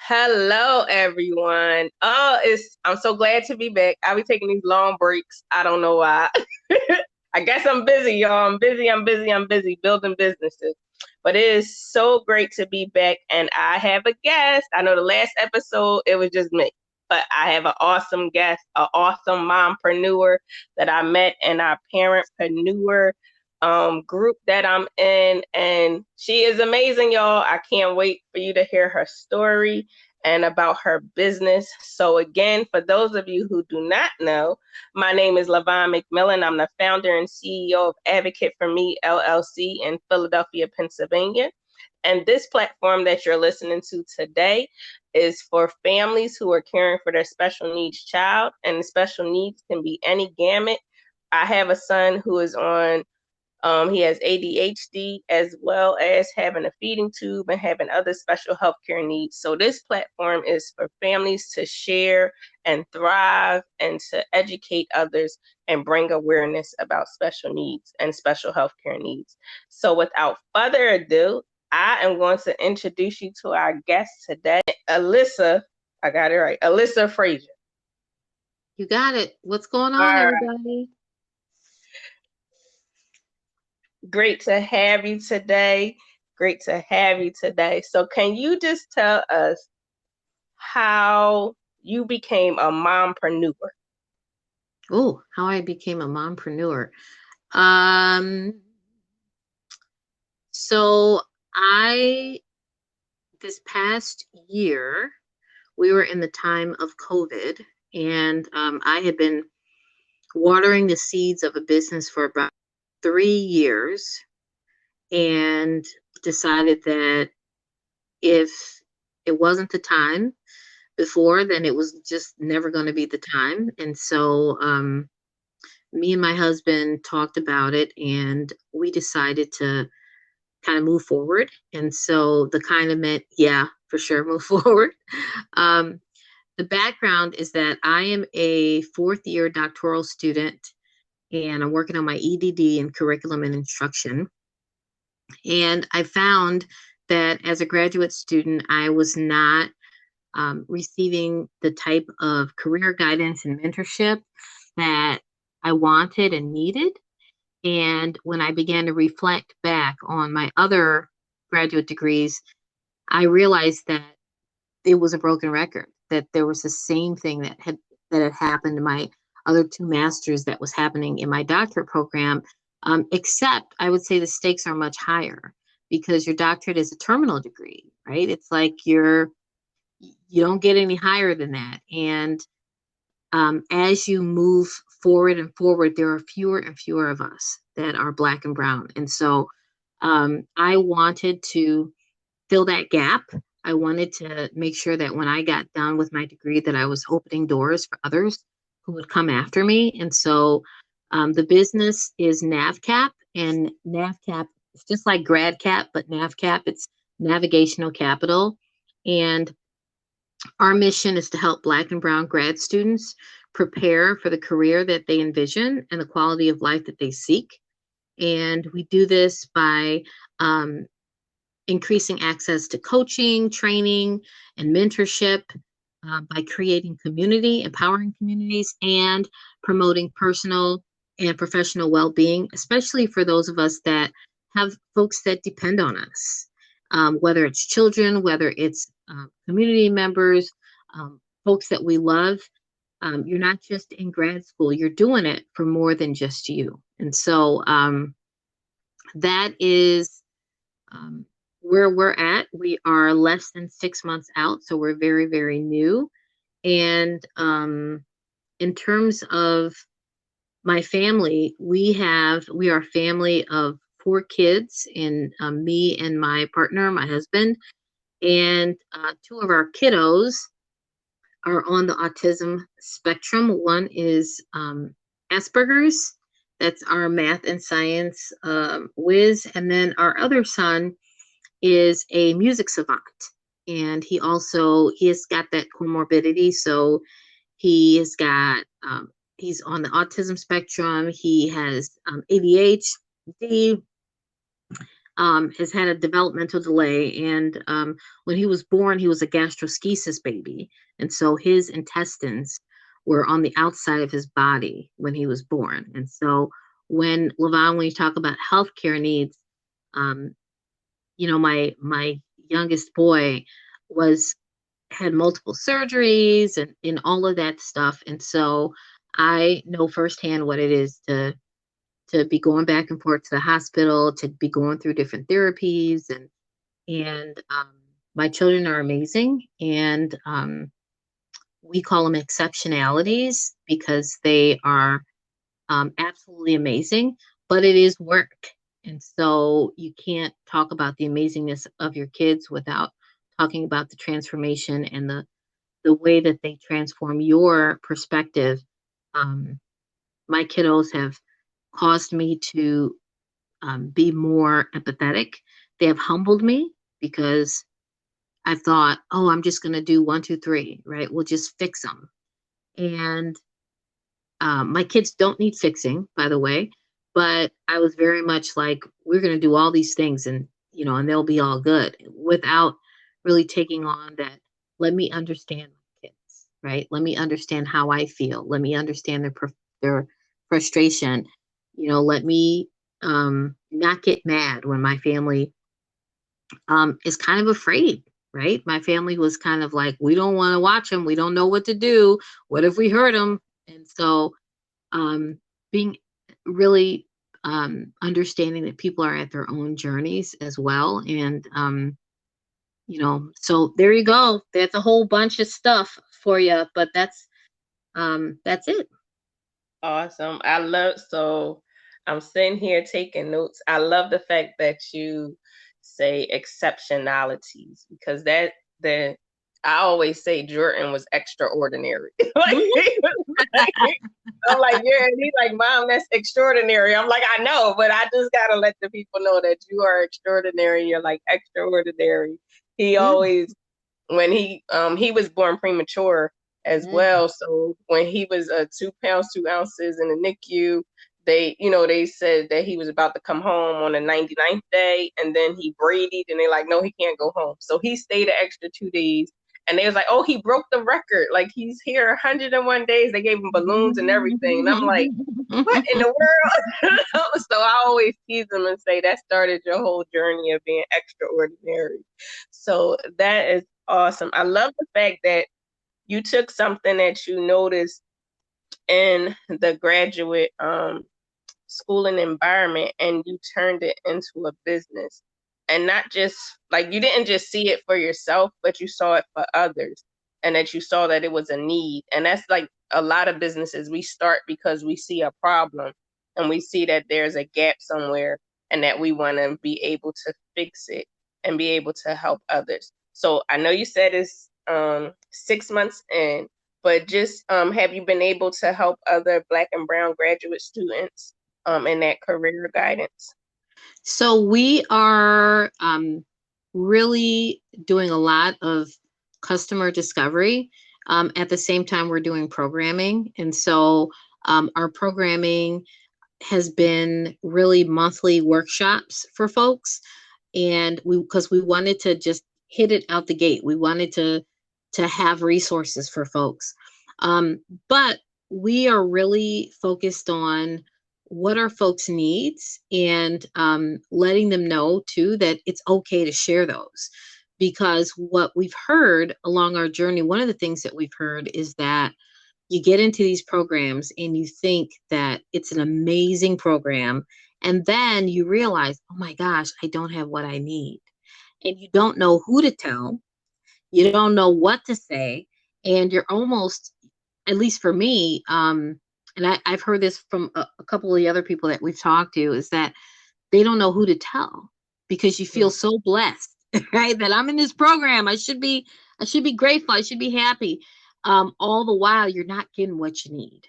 Hello, everyone. I'm so glad to be back. I'll be taking these long breaks. I don't know why. I guess I'm busy, y'all. I'm busy building businesses. But it is so great to be back, and I have a guest. I know the last episode it was just me, but I have an awesome guest, an awesome mompreneur that I met in our parentpreneur group that I'm in, and she is amazing, y'all. I can't wait for you to hear her story and about her business. So again, for those of you who do not know, my name is LaVon McMillan. I'm the founder and CEO of Advocate for Me LLC in Philadelphia, Pennsylvania. And this platform that you're listening to today is for families who are caring for their special needs child, and the special needs can be any gamut. I have a son who is on he has ADHD as well as having a feeding tube and having other special healthcare needs. So this platform is for families to share and thrive and to educate others and bring awareness about special needs and special healthcare needs. So without further ado, I am going to introduce you to our guest today, Elissa. I got it right. Elissa Frazier. You got it. What's going All on, right. everybody? Great to have you today. Great to have you today. So, can you just tell us how you became a mompreneur? Oh, how I became a mompreneur. Um, so I this past year we were in the time of COVID, and I had been watering the seeds of a business for about 3 years, and decided that if it wasn't the time before, then it was just never going to be the time. And so me and my husband talked about it, and we decided to kind of move forward. And so the kind of meant, yeah, for sure, move forward. Um, the background is that I am a fourth year doctoral student, and I'm working on my EDD in curriculum and instruction. And I found that as a graduate student, I was not receiving the type of career guidance and mentorship that I wanted and needed. And when I began to reflect back on my other graduate degrees, I realized that it was a broken record, that there was the same thing that had happened to my other two masters that was happening in my doctorate program. Except I would say the stakes are much higher because your doctorate is a terminal degree, right? It's like you don't get any higher than that. And as you move forward and forward, there are fewer and fewer of us that are Black and brown. And so I wanted to fill that gap. I wanted to make sure that when I got done with my degree, that I was opening doors for others who would come after me. And so the business is NavCap, and NavCap is just like GradCap, but NavCap, it's navigational capital. And our mission is to help Black and brown grad students prepare for the career that they envision and the quality of life that they seek. And we do this by um, increasing access to coaching, training, and mentorship, by creating community, empowering communities, and promoting personal and professional well being, especially for those of us that have folks that depend on us, whether it's children, whether it's community members, folks that we love. You're not just in grad school, you're doing it for more than just you. And so that is um, where we're at. We are less than 6 months out, so we're very, very new. And in terms of my family, we are a family of four kids, and me and my partner, my husband, and two of our kiddos are on the autism spectrum. One is Asperger's. That's our math and science whiz. And then our other son is a music savant. And he has got that comorbidity. So he has got, he's on the autism spectrum. He has ADHD. has had a developmental delay. And when he was born, he was a gastroschisis baby. And so his intestines were on the outside of his body when he was born. And so when you talk about healthcare needs, um, my youngest boy was had multiple surgeries and all of that stuff. And so I know firsthand what it is to be going back and forth to the hospital, to be going through different therapies, and my children are amazing, and we call them exceptionalities because they are absolutely amazing, but it is work. And so you can't talk about the amazingness of your kids without talking about the transformation and the way that they transform your perspective. Um, my kiddos have caused me to be more empathetic. They have humbled me because I thought, oh, I'm just going to do one, two, three, right? We'll just fix them. And my kids don't need fixing, by the way, but I was very much like, we're going to do all these things and they'll be all good without really taking on that. Let me understand my kids, right? Let me understand how I feel. Let me understand their frustration. Let me not get mad when my family is kind of afraid, right? My family was kind of like, we don't want to watch them. We don't know what to do. What if we hurt them? And so being really understanding that people are at their own journeys as well. And, so there you go. That's a whole bunch of stuff for you, but that's it. Awesome. So I'm sitting here taking notes. I love the fact that you say exceptionalities because that I always say Jordan was extraordinary. Like, I'm like, yeah, and he's like, Mom, that's extraordinary. I'm like, I know, but I just gotta let the people know that you are extraordinary. You're like extraordinary. He Mm, always when he was born premature as mm. well. So when he was 2 pounds 2 ounces in the NICU, they said that he was about to come home on the 99th day, and then he braided, and they're like, no, he can't go home. So he stayed an extra 2 days. And they was like, oh, he broke the record. Like, he's here 101 days. They gave him balloons and everything. And I'm like, what in the world? So I always tease them and say that started your whole journey of being extraordinary. So that is awesome. I love the fact that you took something that you noticed in the graduate schooling environment and you turned it into a business. And not just like you didn't just see it for yourself, but you saw it for others and that you saw that it was a need. And that's like a lot of businesses. We start because we see a problem and we see that there's a gap somewhere and that we want to be able to fix it and be able to help others. So I know you said it's 6 months in, but just have you been able to help other Black and Brown graduate students in that career guidance? So we are really doing a lot of customer discovery. At the same time, we're doing programming. And so our programming has been really monthly workshops for folks. And because we wanted to just hit it out the gate, we wanted to have resources for folks. But we are really focused on what are folks' needs and letting them know too that it's okay to share those. Because what we've heard along our journey, one of the things that we've heard is that you get into these programs and you think that it's an amazing program. And then you realize, oh my gosh, I don't have what I need. And you don't know who to tell. You don't know what to say. And you're almost, at least for me, and I've heard this from a couple of the other people that we've talked to, is that they don't know who to tell because you feel so blessed, right? That I'm in this program. I should be grateful. I should be happy. All the while you're not getting what you need.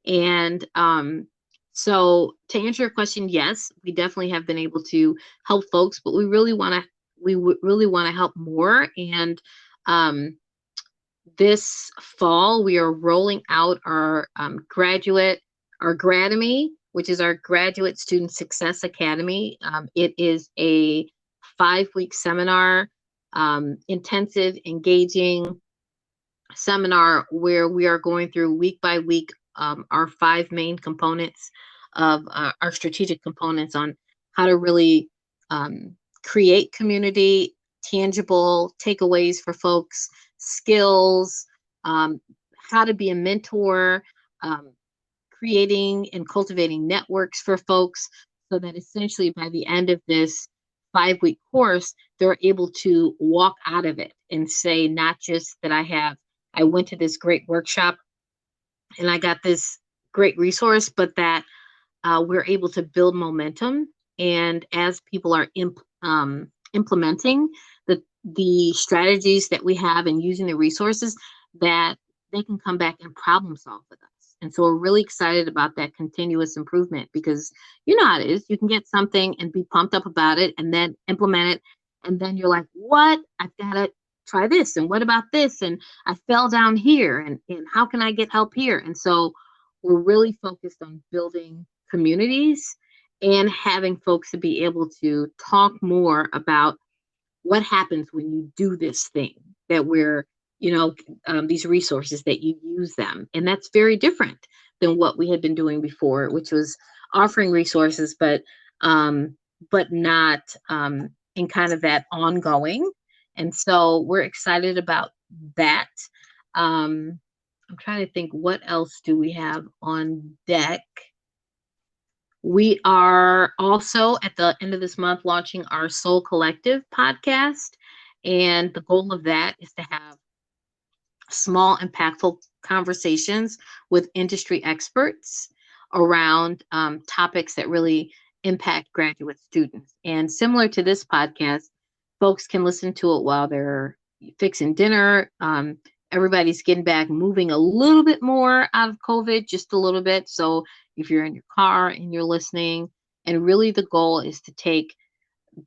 And so to answer your question, yes, we definitely have been able to help folks, but really want to help more. And um, this fall, we are rolling out our our Grademy. which is our Graduate Student Success Academy. It is a 5-week seminar, intensive, engaging seminar where we are going through week by week our 5 main components of our strategic components on how to really create community, tangible takeaways for folks, skills, how to be a mentor, um, creating and cultivating networks for folks so that essentially by the end of this 5-week course, they're able to walk out of it and say, not just that I went to this great workshop and I got this great resource, but that we're able to build momentum. And as people are implementing the strategies that we have and using the resources, that they can come back and problem solve with us. And so we're really excited about that continuous improvement, because you know how it is. You can get something and be pumped up about it and then implement it. And then you're like, what? I've got to try this. And what about this? And I fell down here. And how can I get help here? And so we're really focused on building communities and having folks to be able to talk more about what happens when you do this thing that we're, these resources that you use them. And that's very different than what we had been doing before, which was offering resources, but not in kind of that ongoing. And so we're excited about that. I'm trying to think, what else do we have on deck? We are also at the end of this month launching our Soul Collective podcast. And the goal of that is to have small, impactful conversations with industry experts around topics that really impact graduate students. And similar to this podcast, folks can listen to it while they're fixing dinner. Everybody's getting back, moving a little bit more out of COVID, just a little bit. So if you're in your car and you're listening, and really the goal is to take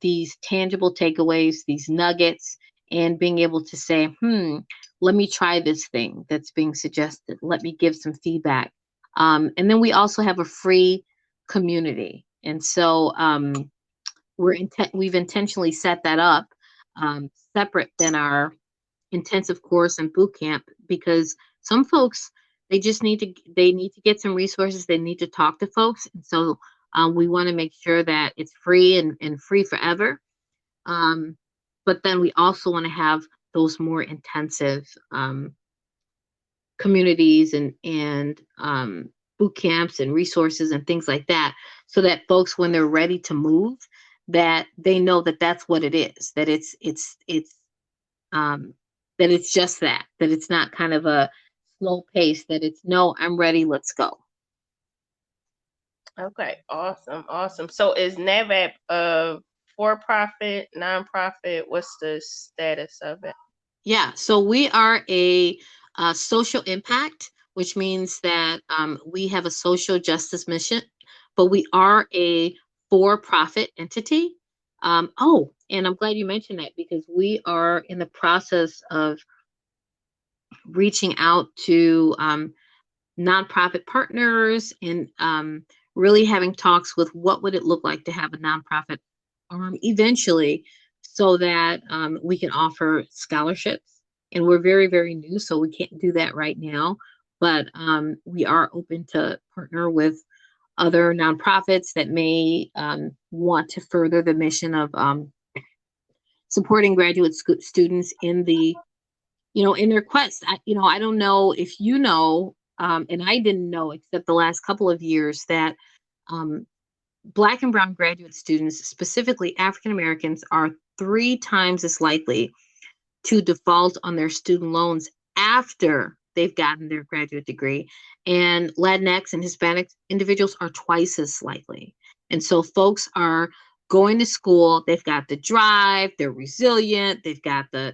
these tangible takeaways, these nuggets, and being able to say, let me try this thing that's being suggested. Let me give some feedback. And then we also have a free community. And so we've intentionally set that up separate than our intensive course and boot camp, because some folks, they need to get some resources. They need to talk to folks. And so we want to make sure that it's free and free forever. But then we also want to have those more intensive communities and boot camps and resources and things like that, so that folks, when they're ready to move, that they know that that's what it is, that it's just that it's not kind of a slow pace, that it's, no, I'm ready, let's go. Okay, awesome. So is NAVAP for-profit, nonprofit? What's the status of it? Yeah, so we are a social impact, which means that we have a social justice mission, but we are a for-profit entity. And I'm glad you mentioned that, because we are in the process of reaching out to nonprofit partners and really having talks with what would it look like to have a nonprofit arm eventually, so that we can offer scholarships. And we're very, very new, so we can't do that right now. But we are open to partner with other nonprofits that may want to further the mission of supporting graduate students in their quest. I don't know if you know, and I didn't know except the last couple of years, that Black and Brown graduate students, specifically African Americans, are 3 times as likely to default on their student loans after they've gotten their graduate degree. And Latinx and Hispanic individuals are twice as likely. And so folks are going to school, they've got the drive, they're resilient, they've got the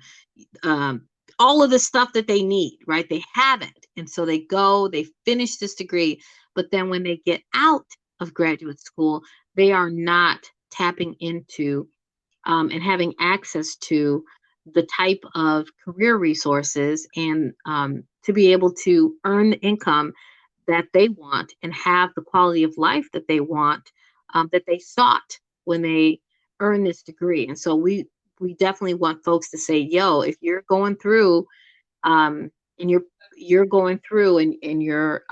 all of the stuff that they need, right? They have it. And so they go, they finish this degree, but then when they get out of graduate school, they are not tapping into and having access to the type of career resources and to be able to earn income that they want and have the quality of life that they want, that they sought when they earn this degree. And so we definitely want folks to say, yo, if you're going through, and you're going through and you're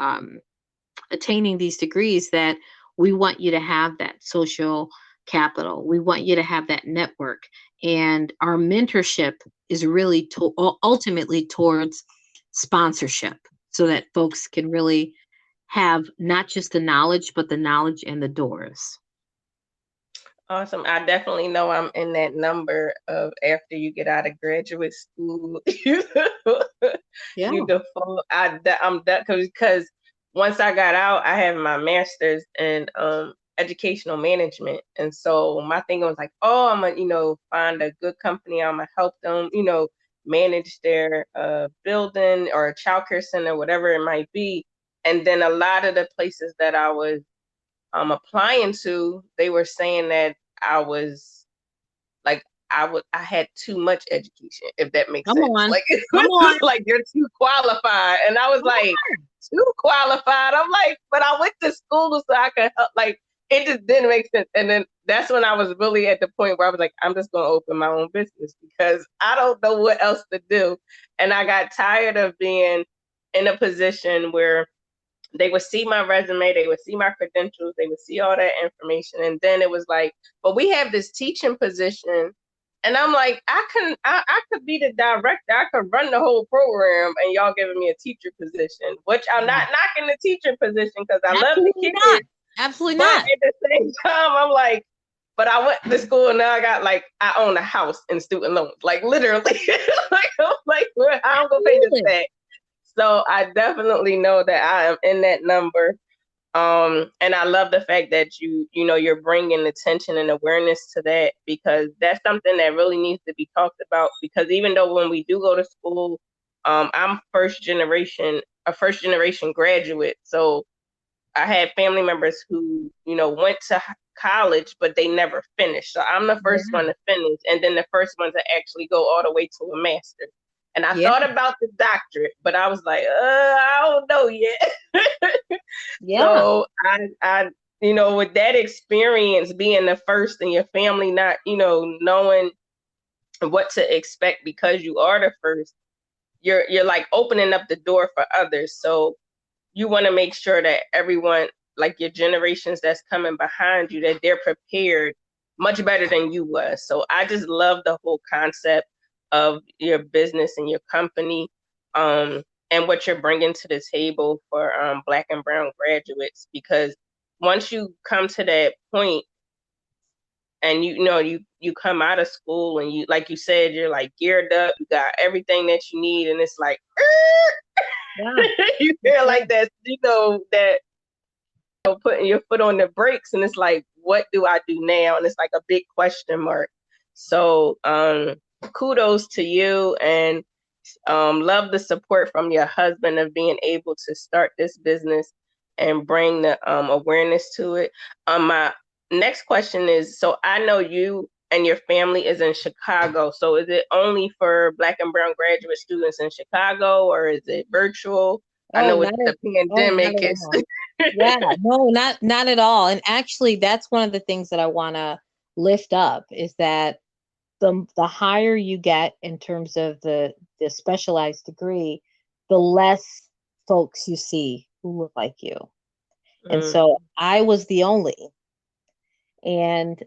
attaining these degrees, that we want you to have that social capital. We want you to have that network. And our mentorship is really ultimately towards sponsorship, so that folks can really have not just the knowledge, but the knowledge and the doors. Awesome. I definitely know I'm in that number of after you get out of graduate school, Yeah. you default. I'm done because once I got out, I have my master's in educational management, and so my thing was like, oh, I'm gonna find a good company. I'm gonna help them, manage their building or a childcare center, whatever it might be. And then a lot of the places that I was applying to, they were saying that I was like I had too much education, if that makes Come sense. on. Like Come on. like you're too qualified. And I was like, too qualified. I'm like, but I went to school so I could help. Like it just didn't make sense. And then that's when I was really at the point where I was like, I'm just gonna open my own business because I don't know what else to do. And I got tired of being in a position where they would see my resume, they would see my credentials, they would see all that information. And then it was like, but we have this teaching position. And I'm like, I could be the director, I could run the whole program, and y'all giving me a teacher position, which I'm not knocking the teacher position because I love the kids. Not. Absolutely but not. At the same time, I'm like, but I went to school and now I got I own a house in student loans, like literally. I'm like, how I'm gonna pay this back? So I definitely know that I am in that number. And I love the fact that you're bringing attention and awareness to that, because that's something that really needs to be talked about. Because even though when we do go to school, I'm a first generation graduate. So I had family members who, went to college, but they never finished. So I'm the first one to finish, and then the first one to actually go all the way to a master's. And I thought about the doctorate, but I was like, I don't know yet. So I, with that experience, being the first in your family, not, knowing what to expect because you are the first, you're like opening up the door for others. So you want to make sure that everyone, like your generations that's coming behind you, that they're prepared much better than you was. So I just love the whole concept of your business and your company, and what you're bringing to the table for Black and brown graduates. Because once you come to that point and you come out of school and you, like you said, you're like geared up, you got everything that you need, and it's like you feel like that, that putting your foot on the brakes, and it's like, what do I do now? And it's like a big question mark. So kudos to you, and love the support from your husband of being able to start this business and bring the awareness to it. My next question is, so I know you and your family is in Chicago. So is it only for Black and brown graduate students in Chicago, or is it virtual? I know with the pandemic is no, not at all. And actually, that's one of the things that I want to lift up, is that the higher you get in terms of the specialized degree, the less folks you see who look like you. And so I was the only. And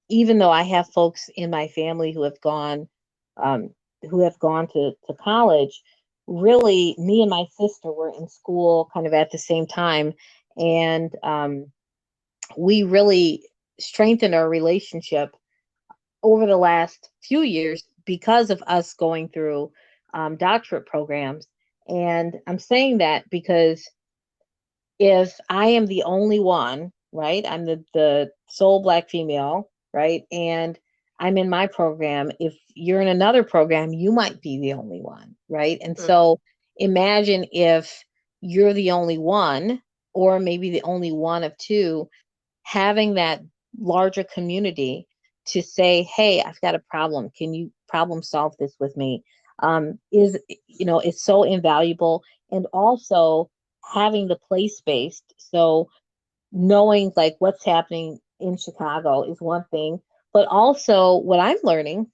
even though I have folks in my family who have gone to college, really, me and my sister were in school kind of at the same time. And we really strengthened our relationship over the last few years because of us going through doctorate programs. And I'm saying that because if I am the only one, right, I'm the sole Black female, right, and I'm in my program, if you're in another program, you might be the only one, right? And so imagine if you're the only one, or maybe the only one of two, having that larger community to say, hey, I've got a problem, can you problem solve this with me, is, it's so invaluable. And also, having the place-based, so knowing like what's happening in Chicago is one thing, but also what I'm learning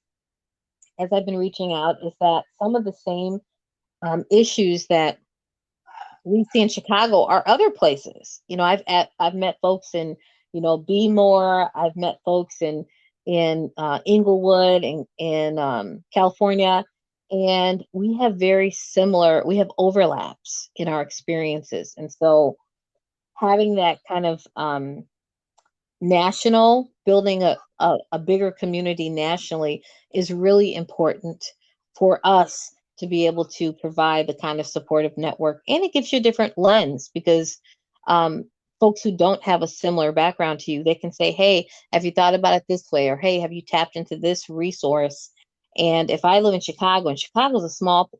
as I've been reaching out is that some of the same issues that we see in Chicago are other places. I've met folks in Bmore. I've met folks in Inglewood and in California, and we have very similar. We have overlaps in our experiences, and so having that kind of national, building a bigger community nationally is really important for us to be able to provide the kind of supportive network. And it gives you a different lens because folks who don't have a similar background to you, they can say, hey, have you thought about it this way? Or hey, have you tapped into this resource? And if I live in Chicago, and Chicago's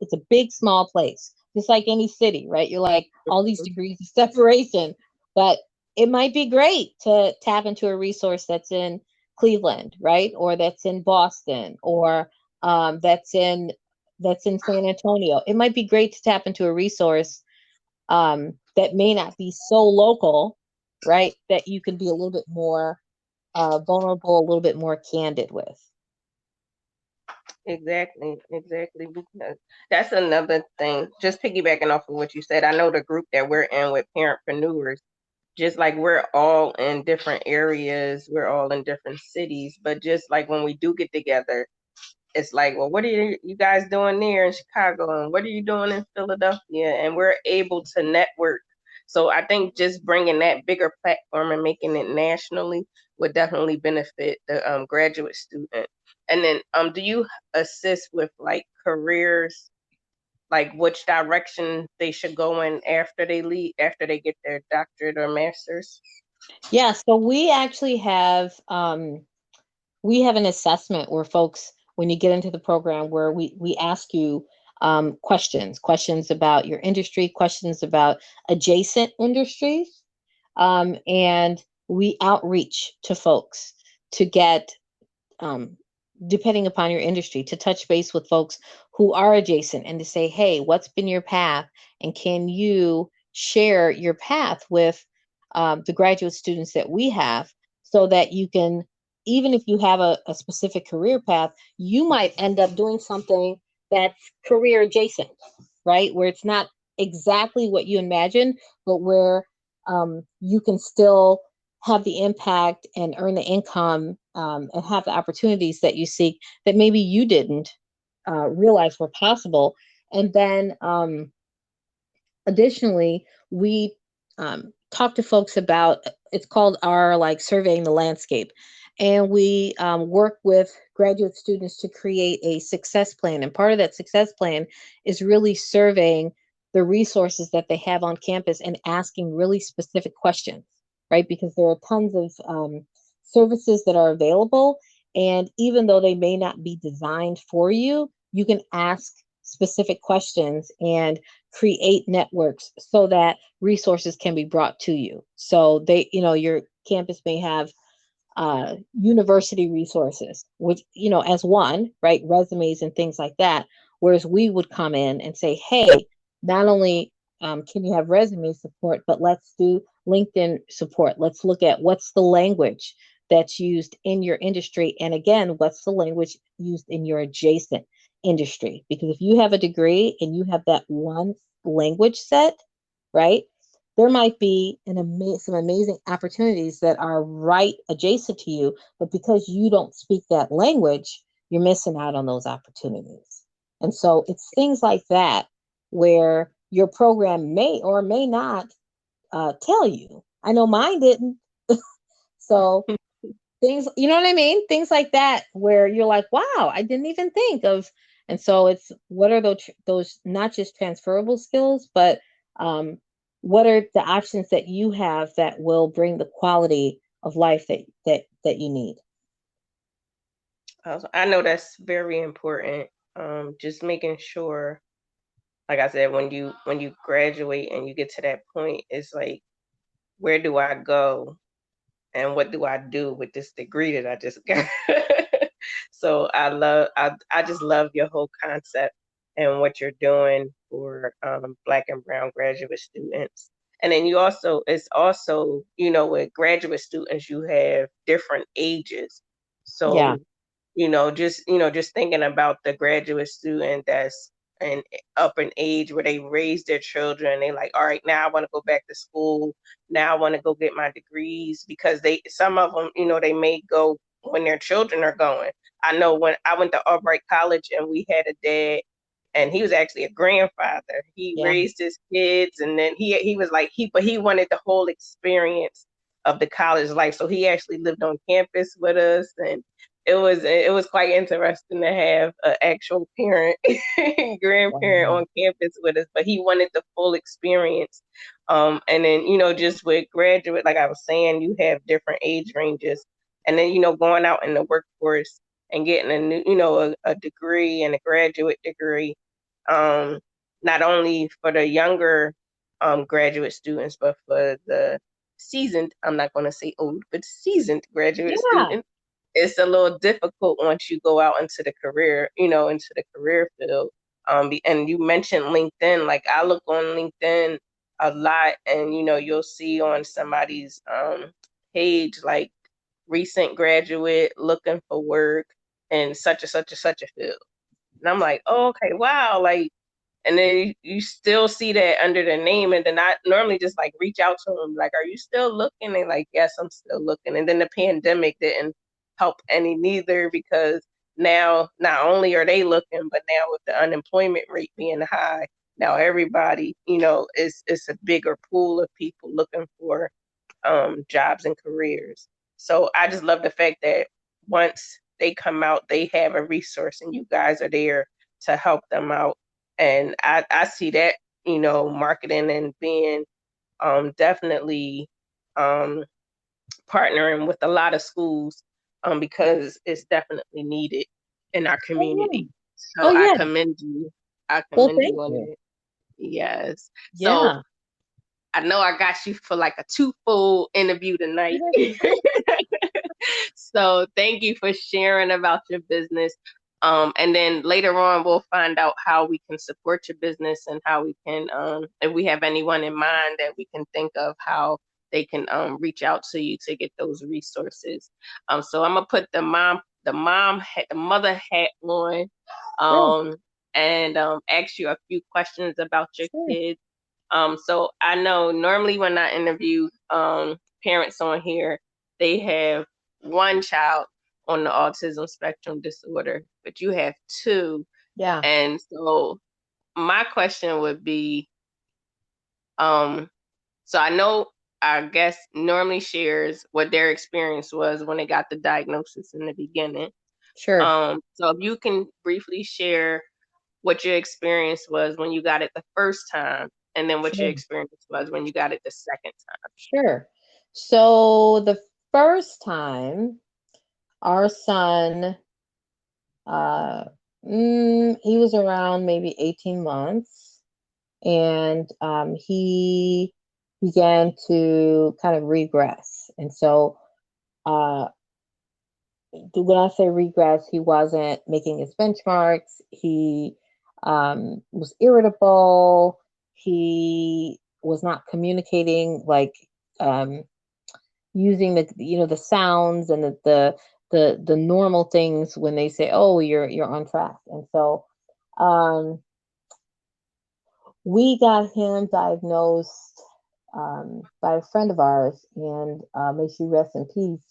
it's a big, small place, just like any city, right? You're like all these degrees of separation, but it might be great to tap into a resource that's in Cleveland, right? Or that's in Boston, or that's in San Antonio. It might be great to tap into a resource that may not be so local, right? That you can be a little bit more vulnerable, a little bit more candid with. Exactly, exactly. Because that's another thing. Just piggybacking off of what you said, I know the group that we're in with parentpreneurs, just like we're all in different areas, we're all in different cities, but just like when we do get together, it's like, well, what are you guys doing there in Chicago, and what are you doing in Philadelphia? And we're able to network. So I think just bringing that bigger platform and making it nationally would definitely benefit the graduate student. And then, do you assist with like careers, like which direction they should go in after they leave, after they get their doctorate or master's? Yeah, so we have an assessment where folks, when you get into the program, where we ask you questions about your industry, questions about adjacent industries, and we outreach to folks to get, um, depending upon your industry, to touch base with folks who are adjacent and to say, hey, what's been your path? And can you share your path with the graduate students that we have so that you can, even if you have a specific career path, you might end up doing something that's career adjacent, right? Where it's not exactly what you imagine, but where you can still have the impact and earn the income, and have the opportunities that you seek that maybe you didn't realize were possible. And then additionally, we talk to folks about, it's called our like surveying the landscape. And we work with graduate students to create a success plan. And part of that success plan is really surveying the resources that they have on campus and asking really specific questions, right? Because there are tons of services that are available. And even though they may not be designed for you, you can ask specific questions and create networks so that resources can be brought to you. So your campus may have university resources, which, as one, right, resumes and things like that. Whereas we would come in and say, hey, not only can you have resume support, but let's do LinkedIn support. Let's look at what's the language that's used in your industry. And again, what's the language used in your adjacent industry? Because if you have a degree and you have that one language set, right, there might be some amazing opportunities that are right adjacent to you, but because you don't speak that language, you're missing out on those opportunities. And so it's things like that where your program may or may not tell you. I know mine didn't. So things, you know what I mean? Things like that where you're like, wow, I didn't even think of. And so it's, what are those not just transferable skills, but what are the options that you have that will bring the quality of life that you need? I know that's very important. Just making sure, like I said, when you graduate and you get to that point, it's like, where do I go and what do I do with this degree that I just got? So I just love your whole concept. and what you're doing for Black and Brown graduate students. And then you also, it's also, with graduate students, you have different ages. Yeah. So, just thinking about the graduate student that's and up in age where they raise their children, they like, all right, now I want to go back to school. Now I want to go get my degrees because some of them, they may go when their children are going. I know when I went to Albright College and we had a dad and he was actually a grandfather. He Yeah. raised his kids, and then he was like but he wanted the whole experience of the college life. So he actually lived on campus with us, and it was quite interesting to have an actual parent grandparent Wow. on campus with us. But he wanted the full experience. And then just with graduate, like I was saying, you have different age ranges, and then going out in the workforce and getting a new a degree and a graduate degree, um, not only for the younger graduate students, but for the seasoned, I'm not going to say old, but seasoned graduate Yeah. students, it's a little difficult once you go out into the career, into the career field. And you mentioned LinkedIn. Like I look on LinkedIn a lot, and you'll see on somebody's page like recent graduate looking for work in such a such a such a field. And I'm like, oh, okay, wow, like, and then you still see that under their name, and then I normally just like reach out to them, like, are you still looking? They're like, yes, I'm still looking. And then the pandemic didn't help any neither, because now not only are they looking, but now with the unemployment rate being high, now everybody, it's a bigger pool of people looking for jobs and careers. So I just love the fact that once they come out, they have a resource, and you guys are there to help them out. And I see that, marketing and being definitely um, partnering with a lot of schools, because it's definitely needed in our Oh, yeah. community. Oh, So I yeah. commend you. I Well, commend you thank on you. that. Yes. So Yeah. I know I got you for like a two-fold interview tonight. So thank you for sharing about your business. And then later on, we'll find out how we can support your business and how we can, if we have anyone in mind that we can think of, how they can reach out to you to get those resources. So I'm gonna put the mother hat on, Sure. um, and ask you a few questions about your Sure. kids. So I know normally when I interview parents on here, they have one child on the autism spectrum disorder, but you have two. Yeah. And so my question would be, um, so I know our guest normally shares what their experience was when they got the diagnosis in the beginning. Sure. So if you can briefly share what your experience was when you got it the first time, and then what your Sure. experience was when you got it the second time. Sure. So the first time, our son, uh, he was around maybe 18 months, and he began to kind of regress. And so, uh, when I say regress, he wasn't making his benchmarks. He was irritable. He was not communicating, like um, using the sounds and the normal things when they say, oh, you're on track. And so um, we got him diagnosed by a friend of ours, and may she rest in peace.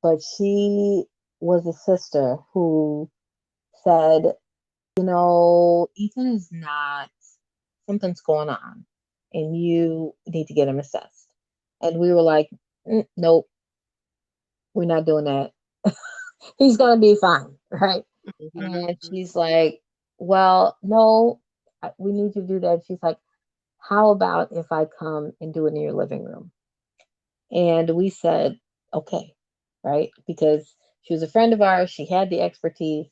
But she was a sister who said, Ethan is not, something's going on, and you need to get him assessed. And we were like, nope, we're not doing that. He's going to be fine, right? And Mm-hmm. she's like, well, no, we need to do that. She's like, how about if I come and do it in your living room? And we said, okay, right? Because she was a friend of ours, she had the expertise,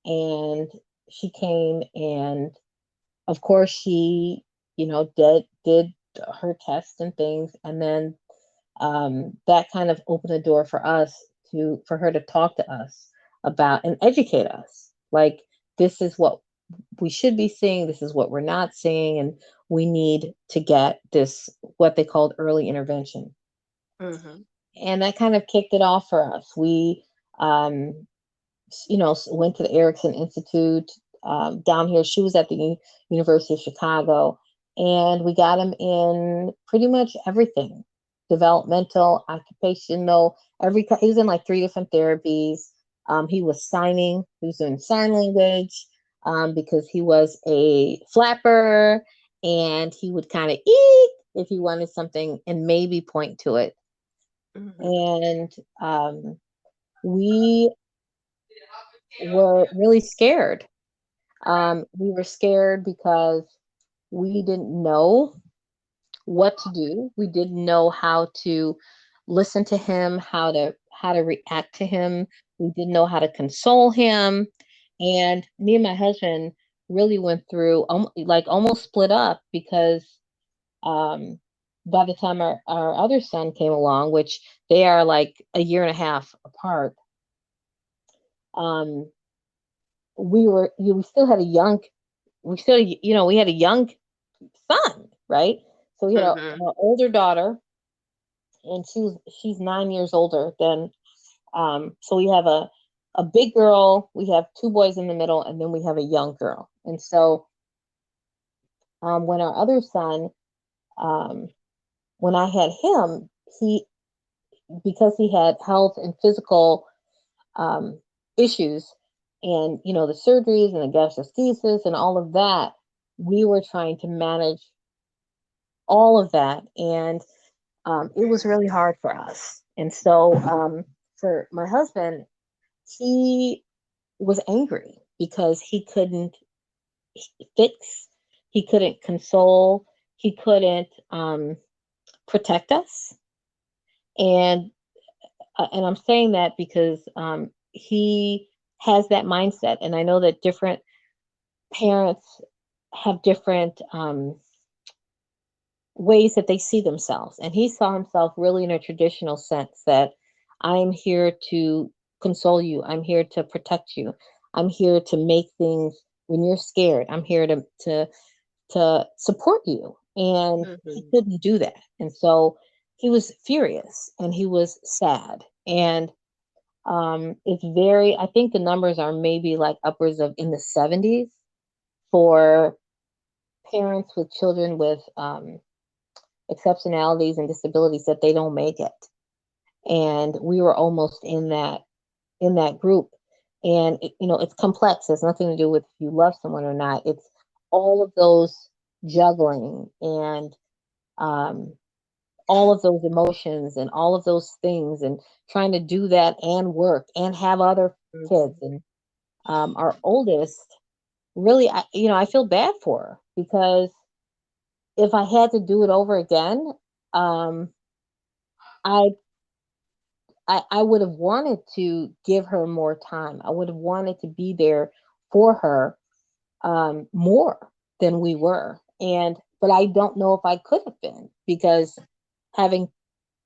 and she came, and of course she, did her tests and things, and then that kind of opened the door for us for her to talk to us about and educate us. Like, this is what we should be seeing, this is what we're not seeing, and we need to get this, what they called early intervention. Mm-hmm. And that kind of kicked it off for us. We, um, went to the Erickson Institute down here. She was at the University of Chicago, and we got him in pretty much everything, developmental, occupational, he was in like 3 different therapies. He was signing, he was doing sign language because he was a flapper, and he would kind of eat if he wanted something and maybe point to it. Mm-hmm. And we were really scared. We were scared because we didn't know what to do. We didn't know how to listen to him, how to react to him. We didn't know how to console him. And me and my husband really went through like almost split up because um, by the time our other son came along, which they are like a year and a half apart, um, we still had a young, we had a young son, right? So we had Mm-hmm. an older daughter, and she's 9 years older than. So we have a big girl, we have two boys in the middle, and then we have a young girl. And so when our other son, um, when I had him, he because he had health and physical um, issues, and the surgeries and the gastroschisis and all of that, we were trying to manage all of that, and it was really hard for us. And so for my husband, he was angry because he couldn't fix, he couldn't console, he couldn't protect us. And I'm saying that because he has that mindset, and I know that different parents have different ways that they see themselves. And he saw himself really in a traditional sense that I'm here to console you, I'm here to protect you, I'm here to make things when you're scared, I'm here to support you. And he Mm-hmm. couldn't do that. And so he was furious and he was sad. And it's very, I think the numbers are maybe like upwards of in the 70s for parents with children with exceptionalities and disabilities that they don't make it. And we were almost in that group. And it's complex. It's nothing to do with if you love someone or not. It's all of those juggling, and um, all of those emotions and all of those things, and trying to do that and work and have other kids. Mm-hmm. And our oldest, really, I feel bad for her because if I had to do it over again, um, I I would have wanted to give her more time. I would have wanted to be there for her more than we were. But I don't know if I could have been, because having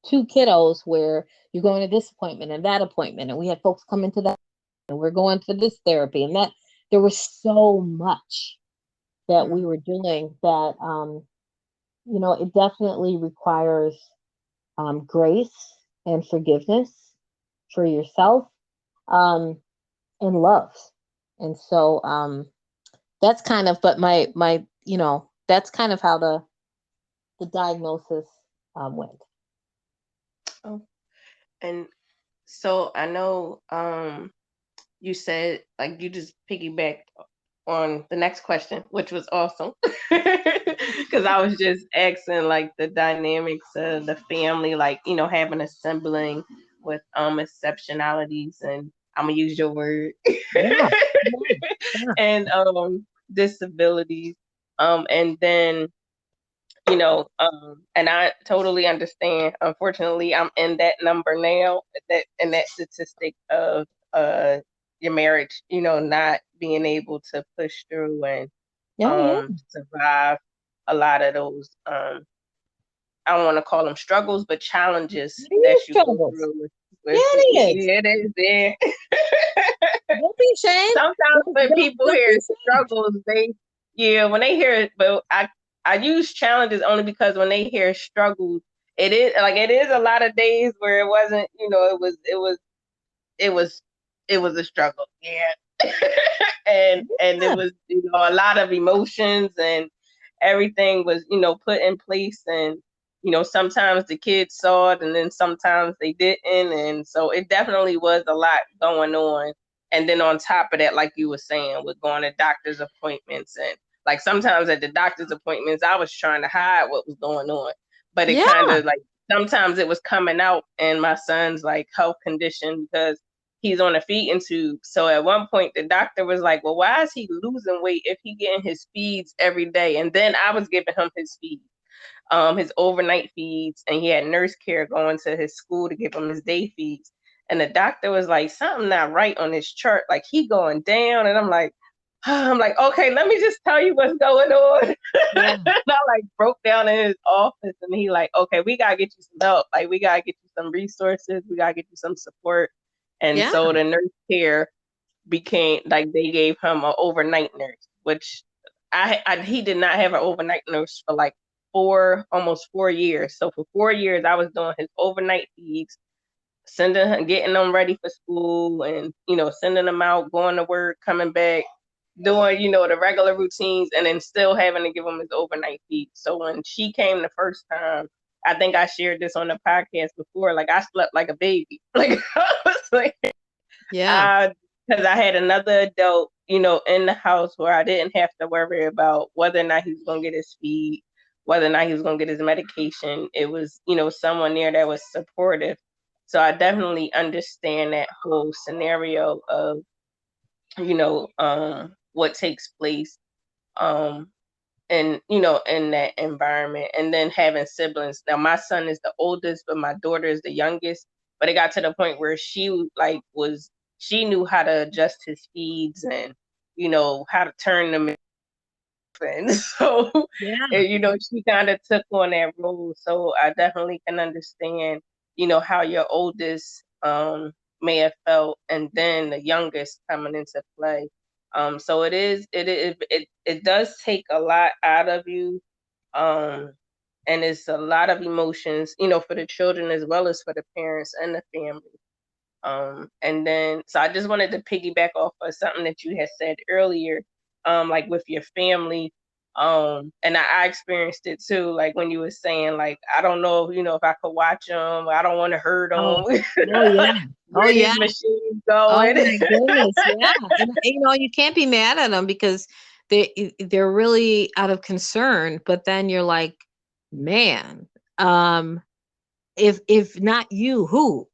two kiddos where you're going to this appointment and that appointment, and we had folks come into that, and we're going to this therapy and that, there was so much that we were doing that, it definitely requires grace and forgiveness for yourself, um, and love. And so that's kind of, but that's kind of how the diagnosis went. Oh, and so I know you said, like, you just piggybacked on the next question, which was awesome. Because I was just asking like the dynamics of the family, like, having a sibling with exceptionalities, and I'm gonna use your word, Yeah, yeah, yeah. and disabilities. And then and I totally understand. Unfortunately, I'm in that number now, that in that statistic of uh your marriage, not being able to push through and Oh, yeah. survive a lot of those, I don't want to call them struggles, but challenges It that is you go struggles. through Yeah, with it is. yeah, it is there. Don't be ashamed. Sometimes when people Don't hear be ashamed. struggles, when they hear it, but I use challenges only because when they hear struggles, it is a lot of days where it wasn't, it was it was a struggle. Yeah. And it Yeah. was, a lot of emotions, and everything was, put in place, and sometimes the kids saw it and then sometimes they didn't, and so it definitely was a lot going on. And then on top of that, like you were saying, with going to doctor's appointments, and like sometimes at the doctor's appointments I was trying to hide what was going on, but it kind Yeah. of like sometimes it was coming out in my son's like health condition because he's on a feeding tube. So at one point the doctor was like, well, why is he losing weight if he getting his feeds every day? And then I was giving him his overnight feeds, and he had nurse care going to his school to give him his day feeds. And the doctor was like, something not right on his chart. Like he going down. And I'm like, okay, let me just tell you what's going on. Yeah. And I like broke down in his office, and he like, okay, we gotta get you some help. Like we gotta get you some resources. We gotta get you some support. And Yeah. so the nurse care became like they gave him an overnight nurse, which he did not have an overnight nurse for like almost 4 years. So for 4 years, I was doing his overnight feeds, getting them ready for school, and sending them out, going to work, coming back, doing the regular routines, and then still having to give him his overnight feeds. So when she came the first time, I think I shared this on the podcast before. Like I slept like a baby. Like I was like, Yeah. because I had another adult, in the house where I didn't have to worry about whether or not he was going to get his feed, whether or not he was going to get his medication. It was, someone there that was supportive. So I definitely understand that whole scenario of, what takes place, in that environment. And then having siblings. Now my son is the oldest, but my daughter is the youngest. But it got to the point where she knew how to adjust his feeds, and how to turn them in. And so Yeah. she kind of took on that role. So I definitely can understand how your oldest may have felt, and then the youngest coming into play. So it does take a lot out of you, um and it's a lot of emotions, for the children as well as for the parents and the family. And then, so I just wanted to piggyback off of something that you had said earlier, like with your family. And I experienced it too, like when you were saying, like, I don't know, if I could watch them, I don't want to hurt Oh, them. oh yeah. Oh Where yeah. these machines Oh going? my goodness. Yeah. And you can't be mad at them because they're really out of concern, but then you're like, man, um, if not you, who?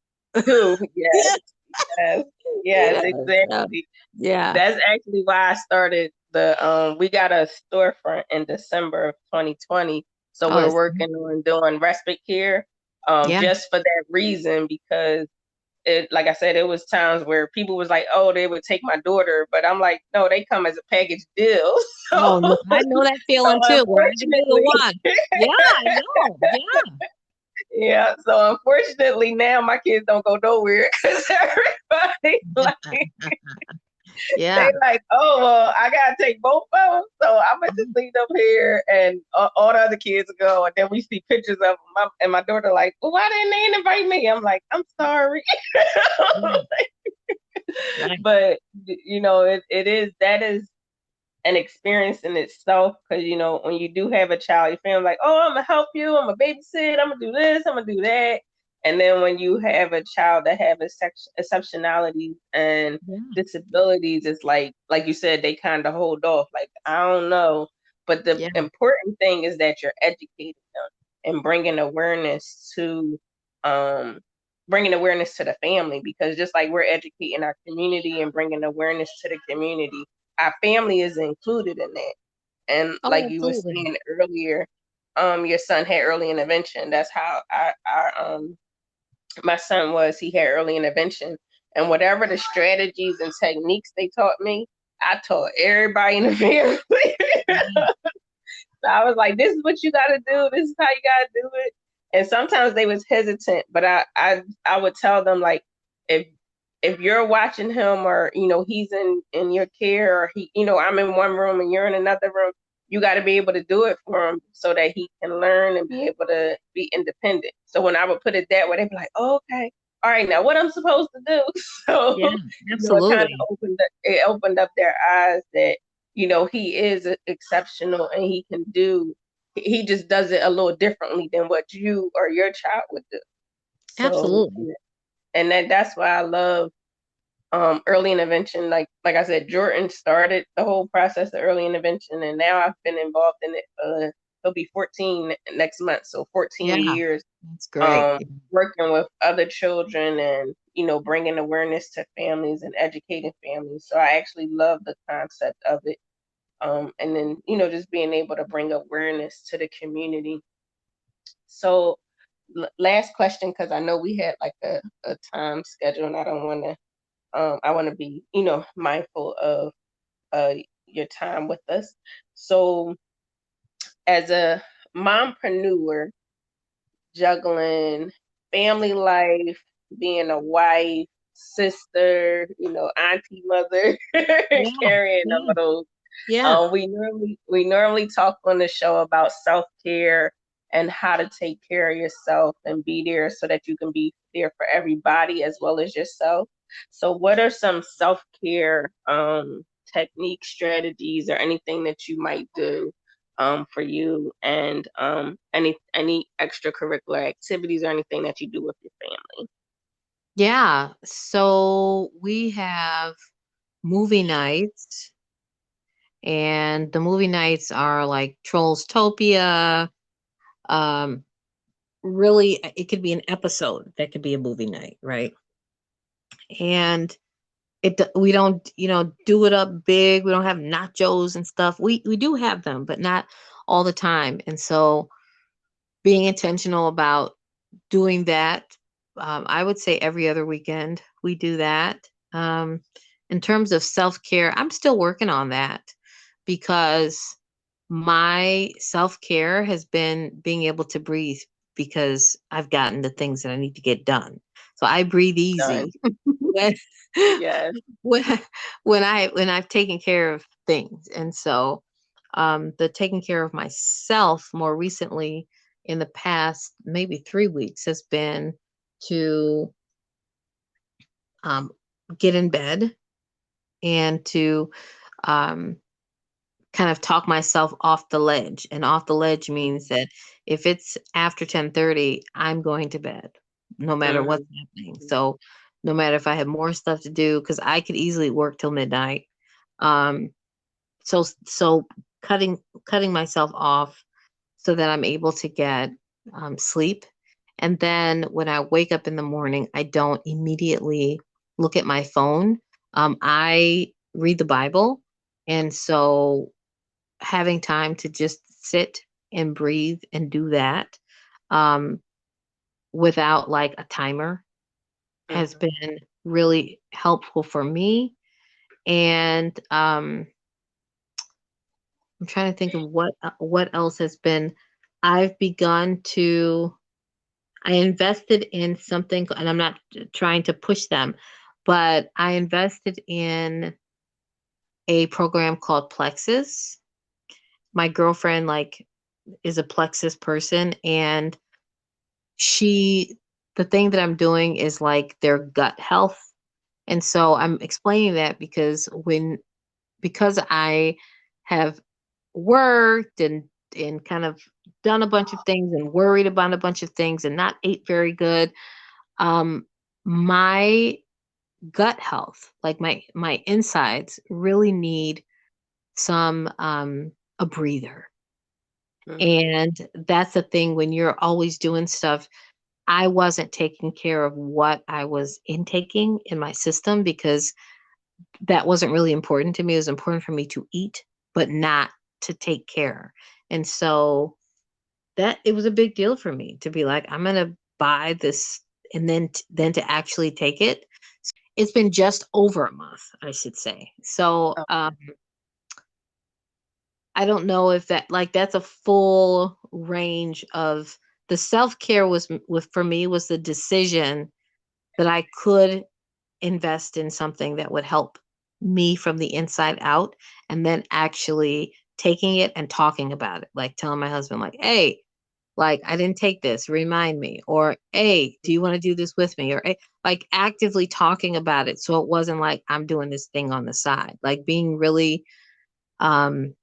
Too. Yes, yes, yes, Yeah. exactly. Yeah. That's actually why I started we got a storefront in December of 2020. So Oh, we're that's, working on doing respite care, yeah. just for that reason, because like I said, it was times where people was like, oh, they would take my daughter, but I'm like, no, they come as a package deal. Oh So, no, I know that so feeling too, where I can be the unfortunately, one. Yeah, I know. Yeah. yeah, so unfortunately now my kids don't go nowhere because everybody like, Yeah. they like, oh, well, I gotta take both of them, so I'm gonna just leave them here, and all the other kids go. And then we see pictures of them, and my daughter like, well, why didn't they invite me? I'm like, I'm sorry. Right. Right. But that is an experience in itself, because when you do have a child, your family like, oh, I'm gonna help you, I'm gonna babysit, I'm gonna do this, I'm gonna do that. And then when you have a child that have exceptionalities and Yeah. disabilities, it's like you said, they kind of hold off, like, I don't know. But the Yeah. important thing is that you're educating them and um bringing awareness to the family, because just like we're educating our community and bringing awareness to the community, our family is included in that. And Oh, like you were absolutely. saying earlier, your son had early intervention. That's how my son he had early intervention. And whatever the strategies and techniques they taught me, I taught everybody in the family. Yeah. So I was like, this is what you gotta do, this is how you gotta do it. And sometimes they was hesitant, but I would tell them, like, if if you're watching him, or he's in your care, or I'm in one room and you're in another room, you got to be able to do it for him so that he can learn and be able to be independent. So when I would put it that way, they'd be like, oh, okay, all right, now what I'm supposed to do. So Yeah, it kind of absolutely. opened up their eyes that he is exceptional, and he just does it a little differently than what you or your child would do. So, Absolutely. and that's why I love early intervention. Like I said, Jordan started the whole process of early intervention, and now I've been involved in it. He'll be 14 next month, so 14 Yeah, years that's great. working with other children, and bringing awareness to families and educating families. So I actually love the concept of it. And then just being able to bring awareness to the community. So last question, because I know we had like a time schedule, and I don't want to I want to be, mindful of your time with us. So, as a mompreneur, juggling family life, being a wife, sister, auntie, mother, Yeah, carrying yeah, all those. yeah. We normally talk on the show about self-care and how to take care of yourself and be there so that you can be there for everybody as well as yourself. So what are some self-care technique strategies or anything that you might do for you, and any extracurricular activities or anything that you do with your family? Yeah. So we have movie nights, and the movie nights are like Trollstopia. Um, really, it could be an episode that could be a movie night, right? And we don't, do it up big. We don't have nachos and stuff. We do have them, but not all the time. And so being intentional about doing that. I would say every other weekend we do that. Um, in terms of self care, I'm still working on that because my self care has been being able to breathe because I've gotten the things that I need to get done. So I breathe Done. easy when Yes. when I've taken care of things. And so the taking care of myself more recently in the past maybe 3 weeks has been to um, get in bed and to um, kind of talk myself off the ledge. And off the ledge means that if it's after 10:30, I'm going to bed, no matter what's Mhm. happening. So no matter if I have more stuff to do, because I could easily work till midnight. Um, so cutting myself off so that I'm able to get sleep. And then when I wake up in the morning, I don't immediately look at my phone. I read the Bible. And so having time to just sit and breathe and do that um, without like a timer has Mhm. been really helpful for me. And I'm trying to think of what else has been. I've begun to. I invested in something, and I'm not trying to push them, but I invested in a program called Plexus. My girlfriend is a Plexus person, and she the thing that I'm doing is like their gut health. And so I'm explaining that because I have worked and kind of done a bunch of things and worried about a bunch of things and not ate very good. My gut health, like my insides, really need some a breather. Mhm. And that's the thing when you're always doing stuff. I wasn't taking care of what I was intaking in my system because that wasn't really important to me. It was important for me to eat, but not to take care. And so that it was a big deal for me to be like, I'm gonna buy this and then to actually take it. It's been just over a month, I should say. So I don't know if that's a full range of the self care was with for me was the decision that I could invest in something that would help me from the inside out, and then actually taking it and talking about it, like telling my husband, like, hey, like, I didn't take this, remind me, or hey, do you want to do this with me, or hey, like actively talking about it, so it wasn't like I'm doing this thing on the side, like being really um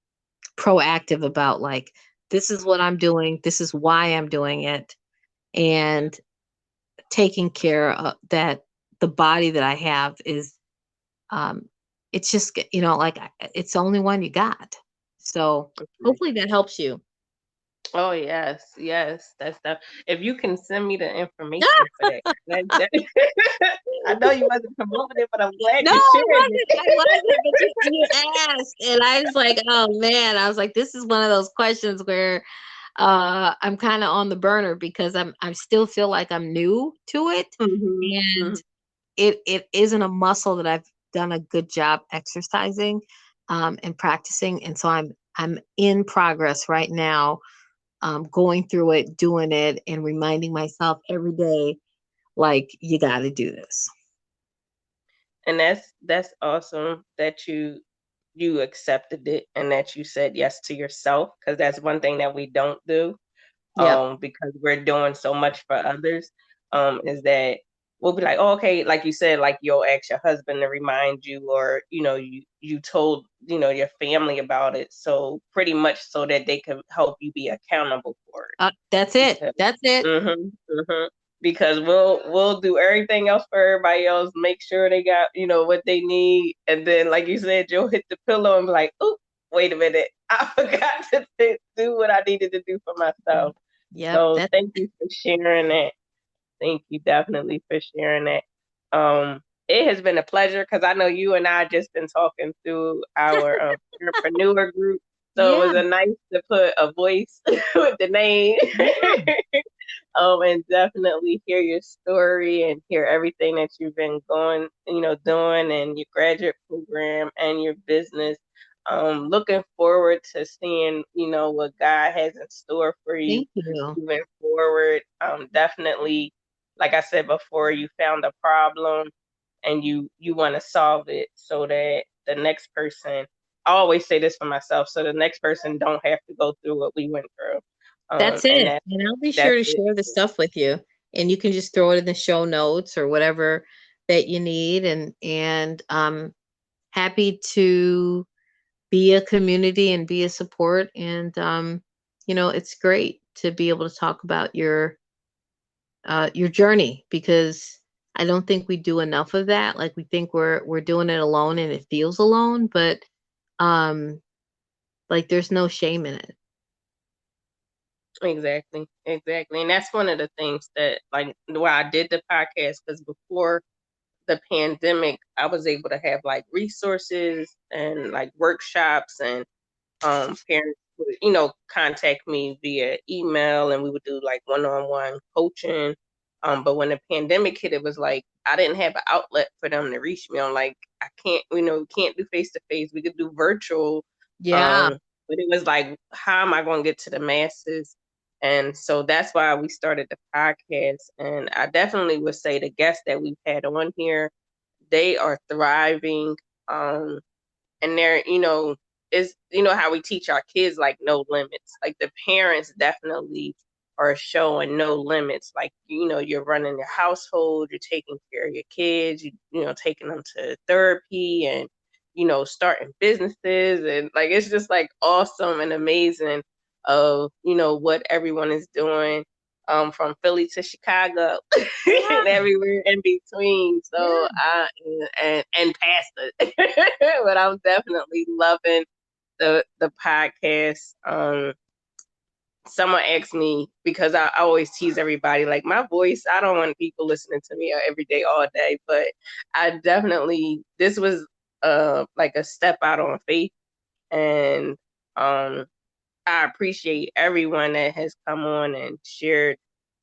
proactive about, like, this is what I'm doing, this is why I'm doing it, and taking care of that. The body that I have is, um it's just, like, it's the only one you got. So hopefully that helps you. Oh yes, yes, that's stuff. If you can send me the information for that, I know you wasn't promoting it, but I'm glad No, you I shared wasn't. I it. wasn't. But you asked, and I was like, "Oh man!" I was like, "This is one of those questions where I'm kind of on the burner because I still feel like I'm new to it, hmm and hmm it isn't a muscle that I've done a good job exercising and practicing, and so I'm in progress right now, going through it, doing it, and reminding myself every day, like, you got to do this. And that's awesome that you accepted it and that you said yes to yourself, because that's one thing that we don't do, Yep. because we're doing so much for others, is that we'll be like, oh, okay, like you said, like you'll ask your husband to remind you, or you told your family about it, so pretty much so that they can help you be accountable for it. That's it. Because That's it. because we'll do everything else for everybody else, make sure they got what they need, and then like you said, you'll hit the pillow and be like, oh, wait a minute, I forgot to do what I needed to do for myself. Yep. So That's thank you for sharing that. Thank you definitely for sharing that. It has been a pleasure, because I know you and I just been talking through our entrepreneur group. So it yeah. was a nice to put a voice with the name. Yeah. And definitely hear your story and hear everything that you've been doing, and your graduate program and your business. Looking forward to seeing, what God has in store for you Thank you. moving forward. Definitely, like I said before, you found a problem and you want to solve it so that the next person, I always say this for myself, so the next person don't have to go through what we went through. That's And it. And I'll be sure that's to it. share the stuff with you. And you can just throw it in the show notes or whatever that you need. And happy to be a community and be a support. And it's great to be able to talk about your journey, because I don't think we do enough of that. Like, we think we're doing it alone and it feels alone, but um like, there's no shame in it. Exactly, exactly. And that's one of the things that, like, why I did the podcast, because before the pandemic, I was able to have like resources and like workshops, and parents would, contact me via email, and we would do like one-on-one coaching. But when the pandemic hit, it was like I didn't have an outlet for them to reach me. I'm like, I can't, we can't do face to face. We could do virtual. Yeah. But it was like, how am I going to get to the masses? And so that's why we started the podcast. And I definitely would say the guests that we've had on here, they are thriving. And they're, is how we teach our kids, like, no limits. Like, the parents definitely are showing no limits. Like, you're running your household, you're taking care of your kids, taking them to therapy, and starting businesses, and like it's just like awesome and amazing of what everyone is doing, from Philly to Chicago Yeah. and everywhere in between. So Yeah. and past it. But I'm definitely loving the podcast. Someone asked me, because I always tease everybody, like, my voice, I don't want people listening to me every day, all day, but I definitely, this was like a step out on faith. And I appreciate everyone that has come on and shared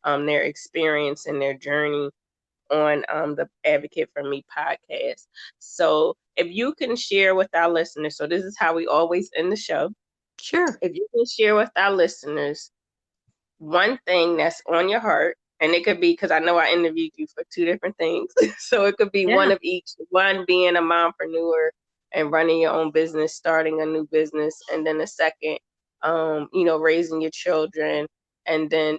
their experience and their journey on the Advocate for Me podcast. So if you can share with our listeners, so this is how we always end the show. Sure. If you can share with our listeners one thing that's on your heart And it could be, because I know I interviewed you for two different things. So it could be one Yeah, of each. One being a mompreneur and running your own business, starting a new business, and then the second, raising your children, and then,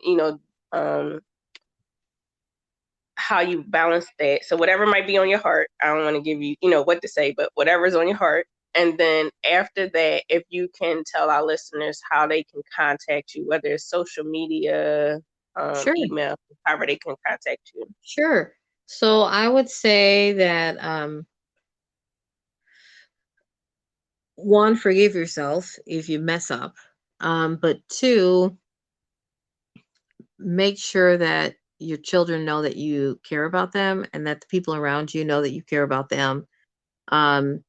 how you balance that. So whatever might be on your heart, I don't want to give you, what to say, but whatever's on your heart. And then after that, if you can tell our listeners how they can contact you, whether it's social media, sure, email, however they can contact you. sure. So I would say that one, forgive yourself if you mess up. But two, make sure that your children know that you care about them and that the people around you know that you care about them. Um,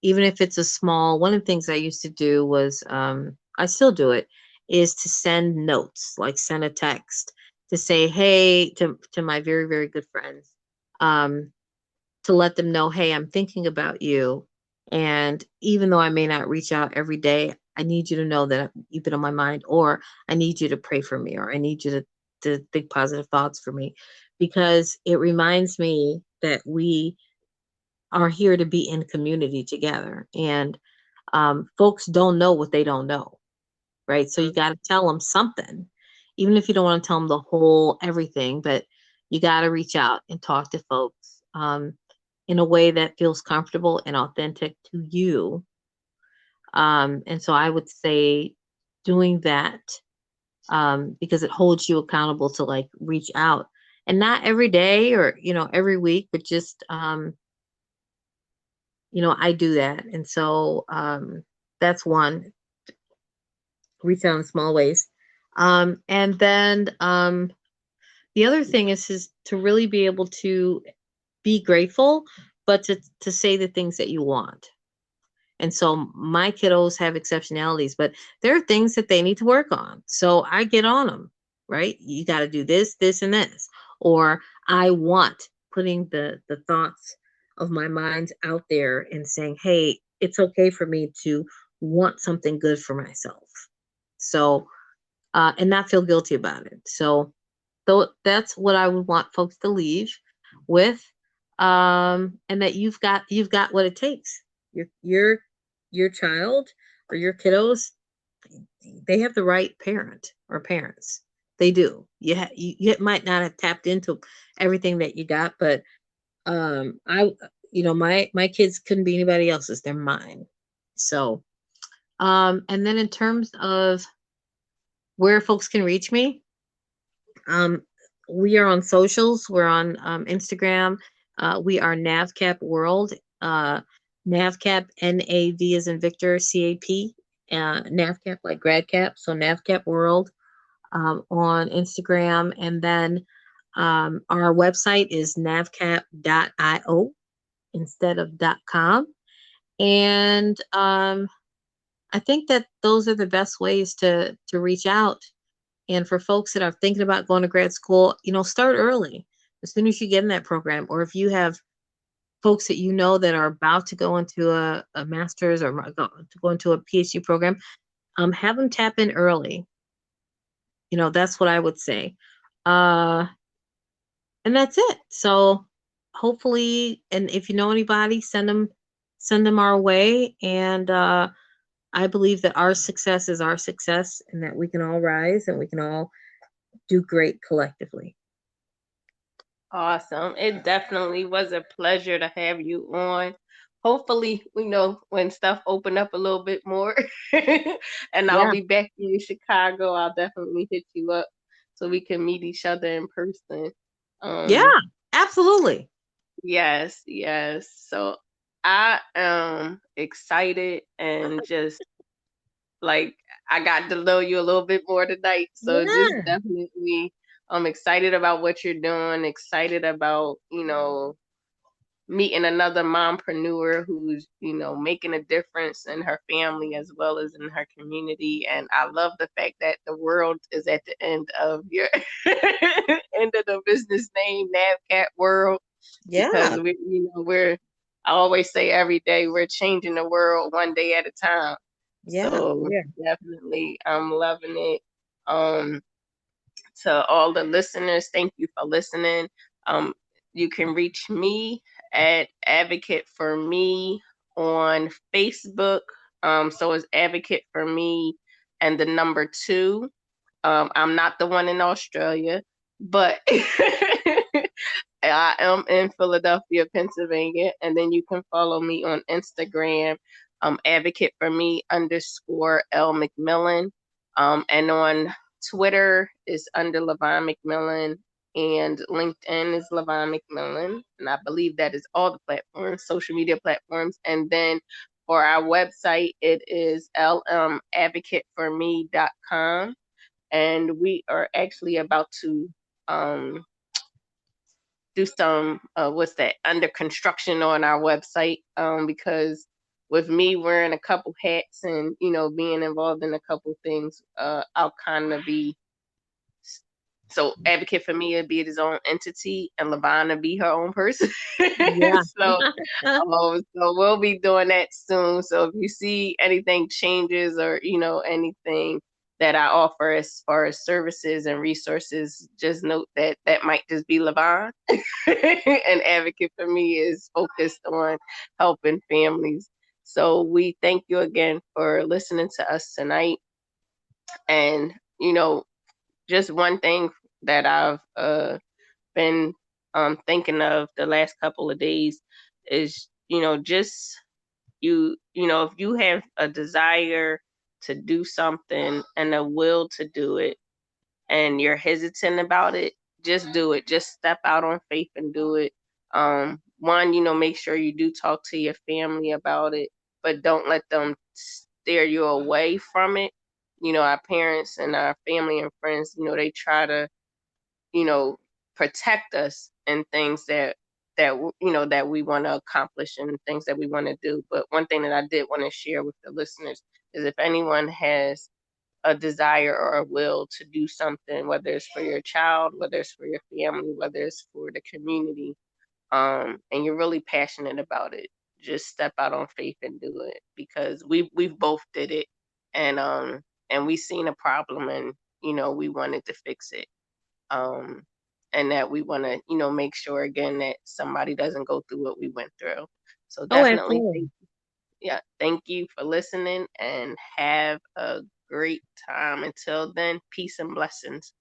Even if it's a small, one of the things I used to do was, I still do it, is to send notes, like send a text to say, hey, to my very, very good friends, um, to let them know, hey, I'm thinking about you. And even though I may not reach out every day, I need you to know that you've been on my mind, or I need you to pray for me, or I need you to think positive thoughts for me, because it reminds me that we are here to be in community together. And folks don't know what they don't know, right? So you got to tell them something, even if you don't want to tell them the whole everything, but you got to reach out and talk to folks in a way that feels comfortable and authentic to you. And so I would say doing that, because it holds you accountable to like reach out, and not every day or, every week, but just, I do that. And so that's one, reach out in small ways. And then the other thing is to really be able to be grateful, but to say the things that you want. And so my kiddos have exceptionalities, but there are things that they need to work on. So I get on them, right? You got to do this, this, and this. Or I want, putting the thoughts of my mind out there and saying, hey, it's okay for me to want something good for myself. So, and not feel guilty about it. So, though, that's what I would want folks to leave with, and that you've got what it takes. Your child or your kiddos, they have the right parent or parents. They do. You might not have tapped into everything that you got, but I my kids couldn't be anybody else's. They're mine. So and then in terms of where folks can reach me, um, we are on socials. We're on Instagram. We are NavCap World. NavCap, NAV as in Victor, CAP. NavCap like grad cap. So NavCap World on Instagram. And then our website is navcap.io instead of .com. And I think that those are the best ways to reach out. And for folks that are thinking about going to grad school, start early. As soon as you get in that program, or if you have folks that you know that are about to go into a master's or to go into a PhD program, have them tap in early. That's what I would say. Uh, and that's it. So hopefully, and if you know anybody, send them our way. And I believe that our success is our success, and that we can all rise and we can all do great collectively. Awesome. It definitely was a pleasure to have you on. Hopefully, when stuff open up a little bit more and I'll Yeah. be back in Chicago, I'll definitely hit you up so we can meet each other in person. Yeah, Um, absolutely. yes, yes. So I am excited and just like I got to know you a little bit more tonight. So just Yeah. definitely I'm excited about what you're doing, excited about, meeting another mompreneur who's, making a difference in her family as well as in her community. And I love the fact that the world is at the end of your end of the business name, NavCat World, Yeah. because we're I always say every day we're changing the world one day at a time. Yeah. So Yeah. definitely I'm loving it. Um To all the listeners, thank you for listening. Um, you can reach me at Advocate for Me on Facebook. So it's Advocate for Me and the number 2. I'm not the one in Australia, but I am in Philadelphia, Pennsylvania. And then you can follow me on Instagram, Advocate for Me _L McMillan. And on Twitter is under Levon McMillan, and LinkedIn is Levon McMillan. And I believe that is all the platforms, social media platforms. And then for our website, it is lmadvocateforme.com. And we are actually about to do some what's that, under construction on our website, because with me wearing a couple hats and being involved in a couple things, I'll kind of be, so Advocate for Me would be his own entity and Lavana be her own person. Yeah. So we'll be doing that soon. So if you see anything changes or anything that I offer as far as services and resources, just note that that might just be Lavon. And Advocate for Me is focused on helping families. So we thank you again for listening to us tonight. And just one thing that I've been thinking of the last couple of days is, just if you have a desire to do something and a will to do it and you're hesitant about it, just do it. Just step out on faith and do it. One, make sure you do talk to your family about it, but don't let them steer you away from it. Our parents and our family and friends, they try to, protect us in things that we want to accomplish and things that we want to do. But one thing that I did want to share with the listeners is, if anyone has a desire or a will to do something, whether it's for your child, whether it's for your family, whether it's for the community, and you're really passionate about it, just step out on faith and do it, because we've both did it, and we seen a problem, and we wanted to fix it, um, and that we want to make sure again that somebody doesn't go through what we went through. So Oh, definitely absolutely. thank you for listening and have a great time. Until then, peace and blessings.